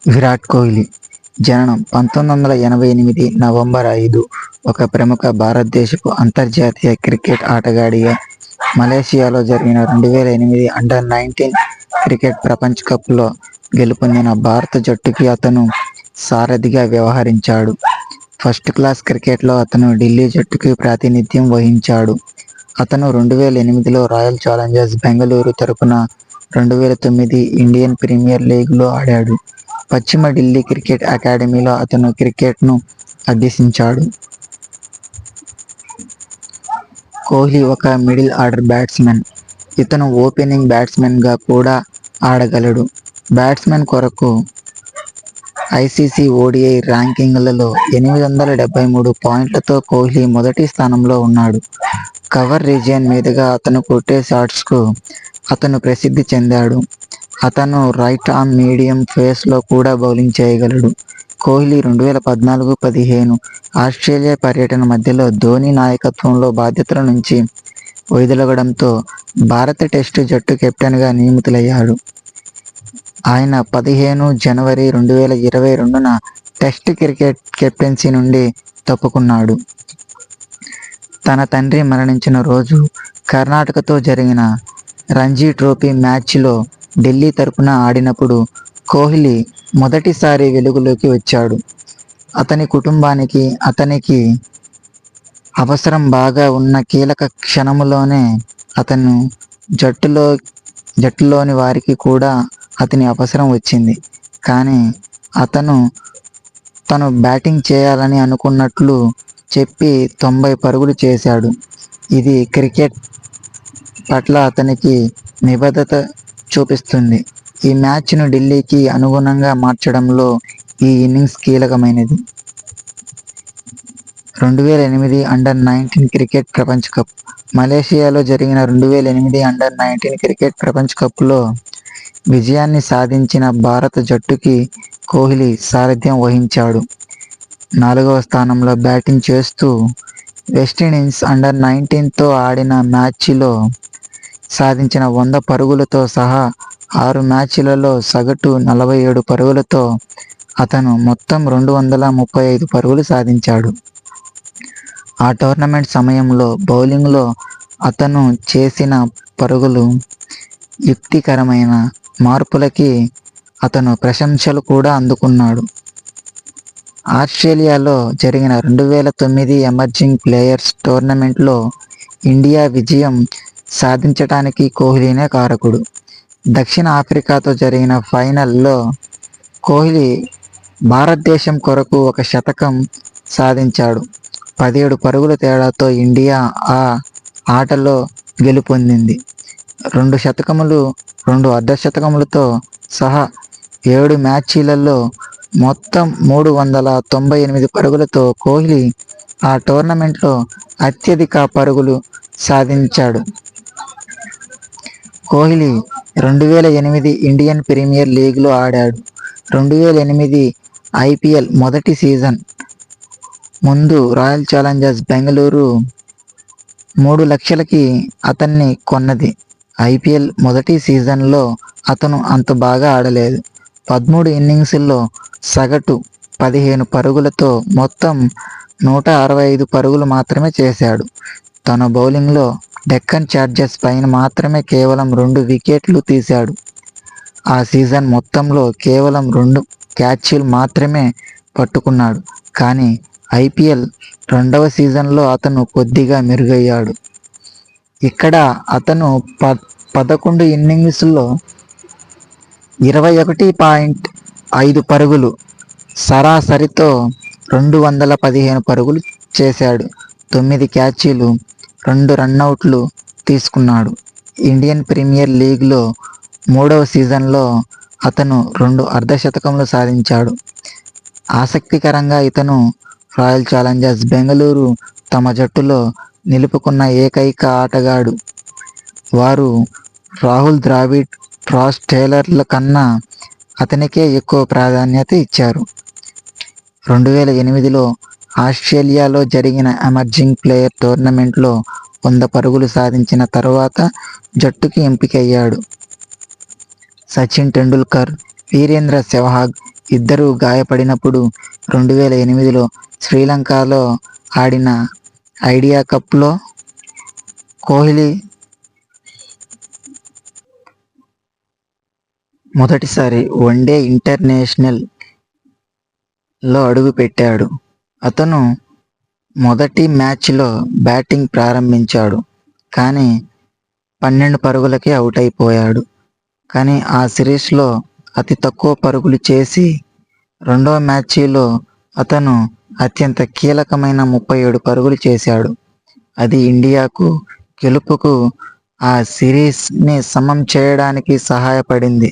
విరాట్ కోహ్లీ జననం 1988 నవంబర్ 5 ఒక ప్రముఖ భారతదేశపు అంతర్జాతీయ క్రికెట్ ఆటగాడిగా మలేషియాలో జరిగిన 2008 అండర్-19 క్రికెట్ ప్రపంచ కప్లో గెలుపొందిన భారత జట్టుకి అతను సారథిగా వ్యవహరించాడు. ఫస్ట్ క్లాస్ క్రికెట్లో అతను ఢిల్లీ జట్టుకి ప్రాతినిధ్యం వహించాడు. అతను 2008లో రాయల్ ఛాలెంజర్స్ బెంగళూరు తరపున, 2009 ఇండియన్ ప్రీమియర్ లీగ్లో ఆడాడు. పశ్చిమ ఢిల్లీ క్రికెట్ అకాడమీలో అతను క్రికెట్ను అభ్యసించాడు. కోహ్లీ ఒక మిడిల్ ఆర్డర్ బ్యాట్స్మన్. ఇతను ఓపెనింగ్ బ్యాట్స్మన్గా కూడా ఆడగలడు. బ్యాట్స్మన్ కొరకు ఐసీసీ ఓడిఐ ర్యాంకింగ్లలో 873 పాయింట్లతో కోహ్లీ మొదటి స్థానంలో ఉన్నాడు. కవర్ రీజియన్ మీదుగా అతను కొట్టే షాట్స్కు అతను ప్రసిద్ధి చెందాడు. అతను రైట్ ఆర్మ్ మీడియం పేస్లో కూడా బౌలింగ్ చేయగలడు. కోహ్లీ 2014-15 ఆస్ట్రేలియా పర్యటన మధ్యలో ధోనీ నాయకత్వంలో బాధ్యతల నుంచి వైదొలగడంతో భారత టెస్టు జట్టు కెప్టెన్గా నియమితులయ్యాడు. ఆయన 15 జనవరి 2022న టెస్ట్ క్రికెట్ కెప్టెన్సీ నుండి తప్పుకున్నాడు. తన తండ్రి మరణించిన రోజు కర్ణాటకతో జరిగిన రంజీ ట్రోఫీ మ్యాచ్లో ఢిల్లీ తరపున ఆడినప్పుడు కోహ్లీ మొదటిసారి వెలుగులోకి వచ్చాడు. అతని కుటుంబానికి అతనికి అవసరం బాగా ఉన్న కీలక క్షణంలోనే అతను జట్టులోని వారికి కూడా అతని అవసరం వచ్చింది. కానీ తను బ్యాటింగ్ చేయాలని అనుకున్నట్లు చెప్పి 90 పరుగులు చేశాడు. ఇది క్రికెట్ పట్ల అతనికి నిబద్ధత చూపిస్తుంది. ఈ మ్యాచ్ను ఢిల్లీకి అనుగుణంగా మార్చడంలో ఈ ఇన్నింగ్స్ కీలకమైనది. 2008 అండర్-19 క్రికెట్ ప్రపంచ కప్. మలేషియాలో జరిగిన 2008 అండర్-19 క్రికెట్ ప్రపంచ కప్లో విజయాన్ని సాధించిన భారత జట్టుకి కోహ్లీ సారథ్యం వహించాడు. 4వ స్థానంలో బ్యాటింగ్ చేస్తూ వెస్టిండీస్ అండర్-19తో ఆడిన మ్యాచ్లో సాధించిన 100 పరుగులతో సహా 6 మ్యాచ్లలో సగటు 47 పరుగులతో అతను మొత్తం 235 పరుగులు సాధించాడు. ఆ టోర్నమెంట్ సమయంలో బౌలింగ్లో అతను చేసిన పరుగులు యుక్తికరమైన మార్పులకి అతను ప్రశంసలు కూడా అందుకున్నాడు. ఆస్ట్రేలియాలో జరిగిన 2009 ఎమర్జింగ్ ప్లేయర్స్ టోర్నమెంట్లో ఇండియా విజయం సాధించడానికి కోహ్లీనే కారకుడు. దక్షిణ ఆఫ్రికాతో జరిగిన ఫైనల్లో కోహ్లీ భారతదేశం కొరకు ఒక శతకం సాధించాడు. 17 పరుగుల తేడాతో ఇండియా ఆ ఆటలో గెలుపొందింది. 2 శతకములు, 2 అర్ధశతకములతో సహా 7 మ్యాచీలలో మొత్తం 398 పరుగులతో కోహ్లీ ఆ టోర్నమెంట్లో అత్యధిక పరుగులు సాధించాడు. కోహ్లీ 2008 ఇండియన్ ప్రీమియర్ లీగ్లో ఆడాడు. 2008 ఐపీఎల్ మొదటి సీజన్ ముందు రాయల్ ఛాలెంజర్స్ బెంగళూరు 3 లక్షలకి అతన్ని కొన్నది. ఐపీఎల్ మొదటి సీజన్లో అతను అంత బాగా ఆడలేదు. 13 ఇన్నింగ్స్ల్లో సగటు 15 పరుగులతో మొత్తం 165 పరుగులు మాత్రమే చేశాడు. తన బౌలింగ్లో డెక్కన్ చార్జర్స్ పైన మాత్రమే కేవలం 2 వికెట్లు తీశాడు. ఆ సీజన్ మొత్తంలో కేవలం 2 క్యాచ్లు మాత్రమే పట్టుకున్నాడు. కానీ ఐపీఎల్ 2వ సీజన్లో అతను కొద్దిగా మెరుగయ్యాడు. ఇక్కడ అతను 11 ఇన్నింగ్స్ల్లో 21.5 పరుగులు సరాసరితో 215 పరుగులు చేశాడు. 9 క్యాచీలు, 2 రన్అట్లు తీసుకున్నాడు. ఇండియన్ ప్రీమియర్ లీగ్లో 3వ సీజన్లో అతను 2 అర్ధశతకములు సాధించాడు. ఆసక్తికరంగా ఇతను రాయల్ ఛాలెంజర్స్ బెంగళూరు తమ జట్టులో నిలుపుకున్న ఏకైక ఆటగాడు. వారు రాహుల్ ద్రావిడ్, రాస్ టేలర్ల కన్నా అతనికే ఎక్కువ ప్రాధాన్యత ఇచ్చారు. 2008లో ఆస్ట్రేలియాలో జరిగిన ఎమర్జింగ్ ప్లేయర్ టోర్నమెంట్లో 100 పరుగులు సాధించిన తర్వాత జట్టుకి ఎంపికయ్యాడు. సచిన్ టెండూల్కర్, వీరేంద్ర సెహ్వాగ్, ఇద్దరూ గాయపడినప్పుడు 2008లో శ్రీలంకలో ఆడిన ఐడియా కప్లో కోహ్లీ మొదటిసారి వన్డే ఇంటర్నేషనల్లో అడుగుపెట్టాడు. అతను మొదటి మ్యాచ్లో బ్యాటింగ్ ప్రారంభించాడు, కానీ 12 పరుగులకే అవుట్ అయిపోయాడు. కానీ ఆ సిరీస్లో అతి తక్కువ పరుగులు చేసి రెండో మ్యాచ్లో అతను అత్యంత కీలకమైన 37 పరుగులు చేశాడు. అది ఇండియాకు గెలుపుకు ఆ సిరీస్ని సమం చేయడానికి సహాయపడింది.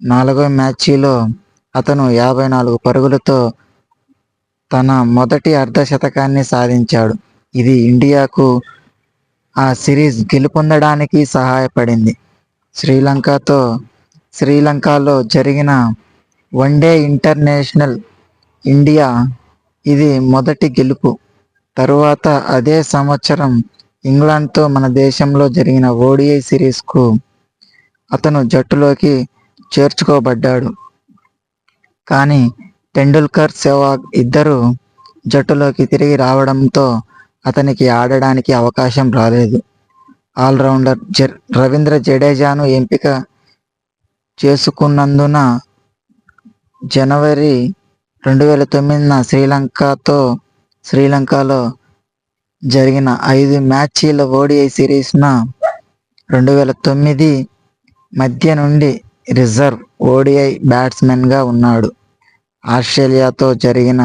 నాలుగో మ్యాచ్లో అతను 54 పరుగులతో తన మొదటి అర్ధశతకాన్ని సాధించాడు. ఇది ఇండియాకు ఆ సిరీస్ గెలుపొందడానికి సహాయపడింది. శ్రీలంకలో జరిగిన వన్డే ఇంటర్నేషనల్ ఇండియా ఇది మొదటి గెలుపు. తరువాత అదే సంవత్సరం ఇంగ్లాండ్తో మన దేశంలో జరిగిన ఓడిఐ సిరీస్కు అతను జట్టులోకి చేర్చుకోబడ్డాడు. కానీ టెండూల్కర్, సెహ్వాగ్ ఇద్దరు జట్టులోకి తిరిగి రావడంతో అతనికి ఆడడానికి అవకాశం రాలేదు. ఆల్రౌండర్ రవీంద్ర జడేజాను ఎంపిక చేసుకున్నందున జనవరి 2009న శ్రీలంకలో జరిగిన 5 మ్యాచీల ఓడిఐ సిరీస్న 2009 మధ్య నుండి రిజర్వ్ ఓడిఐ బ్యాట్స్మెన్గా ఉన్నాడు. ఆస్ట్రేలియాతో జరిగిన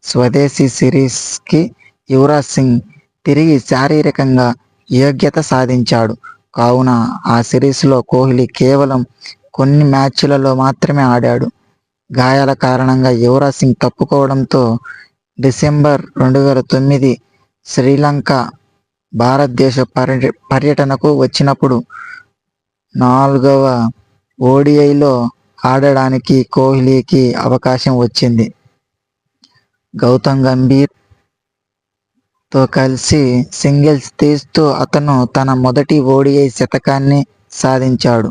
స్వదేశీ సిరీస్కి యువరాజ్ సింగ్ తిరిగి శారీరకంగా యోగ్యత సాధించాడు. కావున ఆ సిరీస్లో కోహ్లీ కేవలం కొన్ని మ్యాచ్లలో మాత్రమే ఆడాడు. గాయాల కారణంగా యువరాజ్ సింగ్ తప్పుకోవడంతో డిసెంబర్ 2009 శ్రీలంక భారతదేశ పర్యటనకు వచ్చినప్పుడు 4వ ఓడిఐలో ఆడడానికి కోహ్లీకి అవకాశం వచ్చింది. గౌతమ్ గంభీర్తో కలిసి సింగిల్స్ తీస్తూ అతను తన మొదటి ఓడిఐ శతకాన్ని సాధించాడు.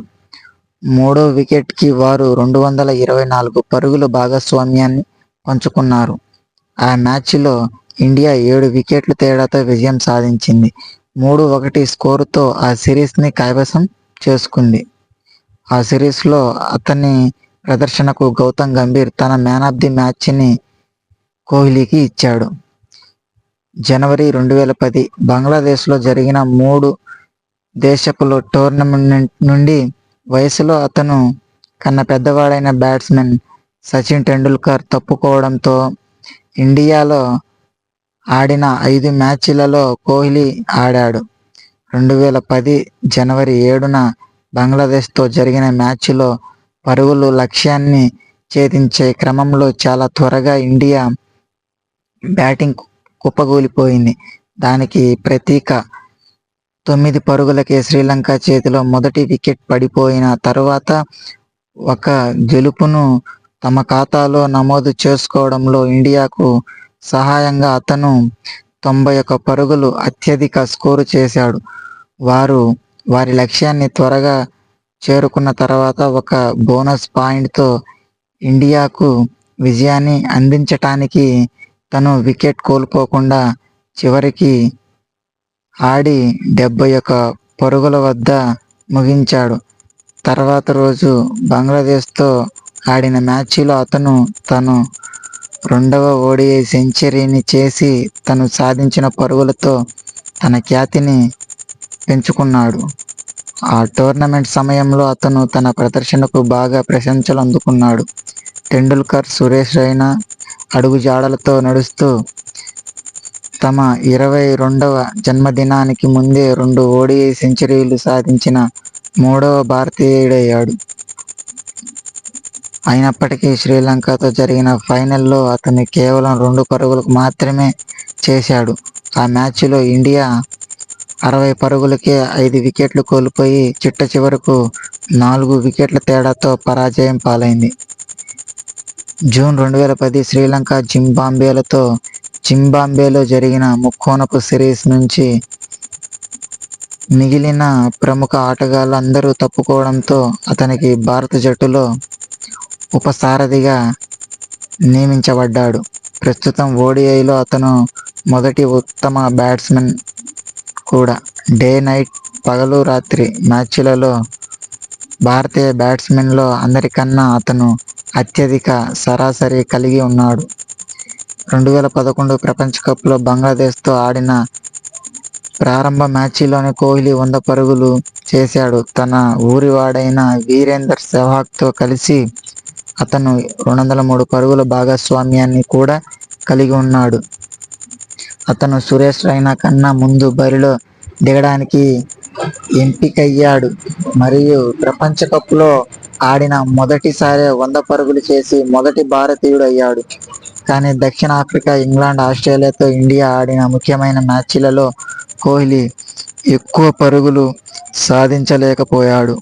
మూడో వికెట్కి వారు 224 పరుగుల భాగస్వామ్యాన్ని పంచుకున్నారు. ఆ మ్యాచ్లో ఇండియా 7 వికెట్ల తేడాతో విజయం సాధించింది. 3-1 స్కోరుతో ఆ సిరీస్ని కైవసం చేసుకుంది. ఆ సిరీస్లో అతని ప్రదర్శనకు గౌతమ్ గంభీర్ తన మ్యాన్ ఆఫ్ ది మ్యాచ్ని కోహ్లీకి ఇచ్చాడు. జనవరి 2010 బంగ్లాదేశ్లో జరిగిన 3 దేశపుల టోర్నమెంట్ నుండి వయసులో అతను కన్నా పెద్దవాడైన బ్యాట్స్మెన్ సచిన్ టెండూల్కర్ తప్పుకోవడంతో ఇండియాలో ఆడిన 5 మ్యాచ్లలో కోహ్లీ ఆడాడు. 2010 జనవరి 7న బంగ్లాదేశ్తో జరిగిన మ్యాచ్లో పరుగుల లక్ష్యాన్ని ఛేదించే క్రమంలో చాలా త్వరగా ఇండియా బ్యాటింగ్ కుప్పగూలిపోయింది. దానికి ప్రతీక 9 పరుగులకే శ్రీలంక చేతిలో మొదటి వికెట్ పడిపోయిన తర్వాత ఒక గెలుపును తమ ఖాతాలో నమోదు చేసుకోవడంలో ఇండియాకు సహాయంగా అతను 91 పరుగులు అత్యధిక స్కోరు చేశాడు. వారి లక్ష్యాన్ని త్వరగా చేరుకున్న తర్వాత ఒక బోనస్ పాయింట్తో ఇండియాకు విజయాన్ని అందించటానికి తను వికెట్ కోల్పోకుండా చివరికి ఆడి 71 పరుగుల వద్ద ముగించాడు. తర్వాత రోజు బంగ్లాదేశ్తో ఆడిన మ్యాచ్లో అతను తను 2వ ఓడిఐ సెంచరీని చేసి తను సాధించిన పరుగులతో తన ఖ్యాతిని పెంచుకున్నాడు. ఆ టోర్నమెంట్ సమయంలో అతను తన ప్రదర్శనకు బాగా ప్రశంసలు అందుకున్నాడు. టెండూల్కర్, సురేష్ రైనా అడుగుజాడలతో నడుస్తూ తమ 22వ జన్మదినానికి ముందే 2 ఓడిఐ సెంచరీలు సాధించిన 3వ భారతీయుడయ్యాడు. అయినప్పటికీ శ్రీలంకతో జరిగిన ఫైనల్లో అతను కేవలం 2 పరుగులకు మాత్రమే చేశాడు. ఆ మ్యాచ్లో ఇండియా 60 పరుగులకే 5 వికెట్లు కోల్పోయి చిట్టచివరకు 4 వికెట్ల తేడాతో పరాజయం పాలైంది. జూన్ 2010 శ్రీలంక జింబాబ్వేలో జరిగిన ముక్కోణపు సిరీస్ నుంచి మిగిలిన ప్రముఖ ఆటగాళ్లు అందరూ తప్పుకోవడంతో అతనికి భారత జట్టులో ఉపసారథిగా నియమించబడ్డాడు. ప్రస్తుతం ఓడిఐలో అతను మొదటి ఉత్తమ బ్యాట్స్మెన్ కూడా. డే నైట్ పగలు రాత్రి మ్యాచ్లలో భారతీయ బ్యాట్స్మెన్లో అందరికన్నా అతను అత్యధిక సరాసరి కలిగి ఉన్నాడు. 2011 ప్రపంచ కప్లో బంగ్లాదేశ్తో ఆడిన ప్రారంభ మ్యాచ్లోనే కోహ్లీ 100 పరుగులు చేశాడు. తన ఊరివాడైన వీరేందర్ సెహ్వాగ్తో కలిసి అతను 203 పరుగుల భాగస్వామ్యాన్ని కూడా కలిగి ఉన్నాడు. అతను సురేష్ రైనా కన్నా ముందు బరిలో దిగడానికి ఎంపికయ్యాడు మరియు ప్రపంచ కప్లో ఆడిన మొదటిసారే 100 పరుగులు చేసి మొదటి భారతీయుడు అయ్యాడు. కానీ దక్షిణాఫ్రికా, ఇంగ్లాండ్, ఆస్ట్రేలియాతో ఇండియా ఆడిన ముఖ్యమైన మ్యాచ్లలో కోహ్లీ ఎక్కువ పరుగులు సాధించలేకపోయాడు.